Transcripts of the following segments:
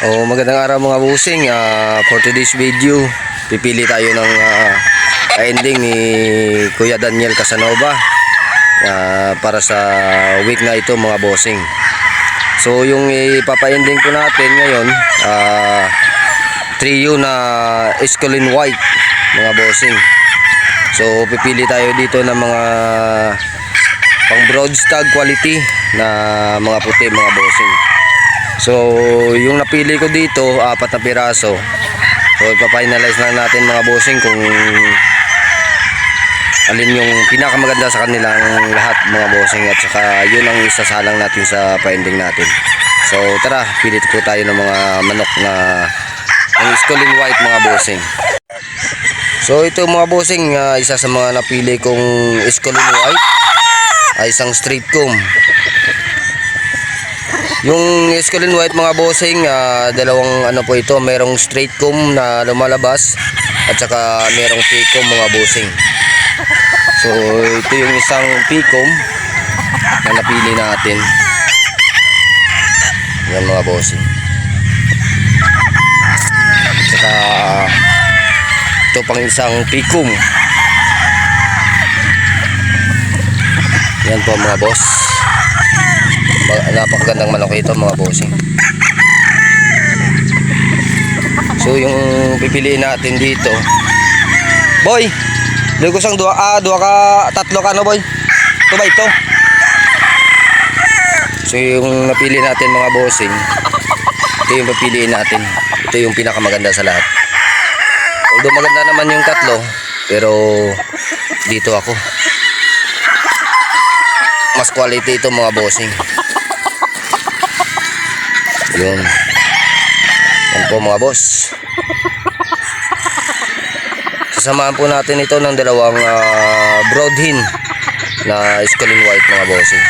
Magandang araw mga busing. For today's video, pipili tayo ng ending ni Kuya Daniel Casanova para sa week na ito mga bossing. So yung ipapa-ending ko natin ngayon, trio na Escolin White mga bossing. So pipili tayo dito ng mga pang broadstag quality na mga puti mga bossing. So yung napili ko dito, 4 na piraso. So ipa-finalize na natin mga bossing kung alin yung pinakamaganda sa kanilang lahat mga bossing, at saka yun ang isasalang natin sa pa-ending natin. So tara, pilit po tayo ng mga manok na ang Escolin White mga bossing. So ito mga bossing, isa sa mga napili kong Escolin White ay isang straight comb. Yung Escolin White mga bossing, dalawang po ito, merong straight comb na lumalabas at saka merong P-comb mga bossing. So ito yung isang P-comb na napili natin. Yan mga bossing. At saka ito pang isang P-comb. Yan po mga boss. Napakagandang manok ito mga bossing. So yung pipiliin natin dito, boy, lugos ang tatlo ka no boy, ito ba ito? So yung napili natin mga bossing, ito yung pipiliin natin. Ito yung pinakamaganda sa lahat. Although maganda naman yung tatlo, pero dito ako mas quality ito mga bossing. Yun. Yan po mga boss. Sasamahan po natin ito ng dalawang broadhin na Escolin White mga bossing.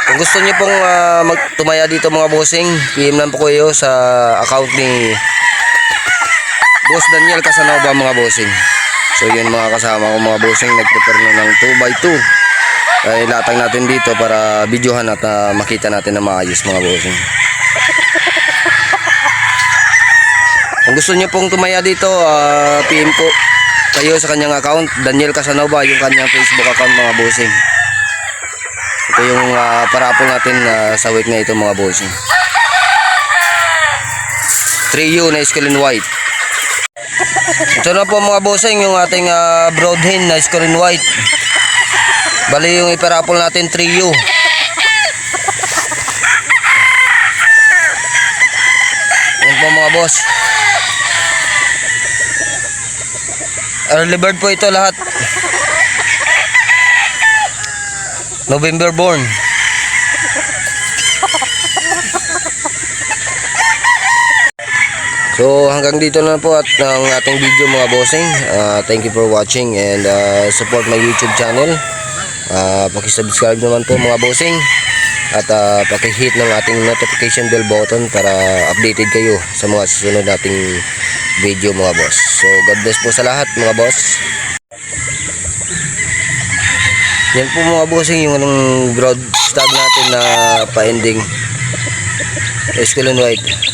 Kung gusto niyo pong tumaya dito mga bossing, PM lang po kayo sa account ni Boss Daniel Casanova mga bossing. So yun mga kasama ko mga bossing, nag-prepare na ng 2x2. Latag natin dito para videohan at makita natin na maayos mga bossing. Kung gusto niyo pong tumaya dito, PM po kayo sa kanyang account, Daniel Casanova, yung kanyang Facebook account mga bossing. Ito yung parapol natin sa week na ito mga bossing. Trio na Escolin White. Ito na po mga bossing yung ating broadhin na Escolin White. Bali yung iparapol natin trio. Yan po mga boss. Early bird po ito lahat. November born. So hanggang dito na po at ang ating video mga bossing. Thank you for watching and support my YouTube channel. Paki-subscribe naman po mga bossing at paki-hit ng ating notification bell button para updated kayo sa mga susunod nating video mga boss. So God bless po sa lahat mga boss. Yan po mga bossing yung broad stag natin na pa-ending Escolin White.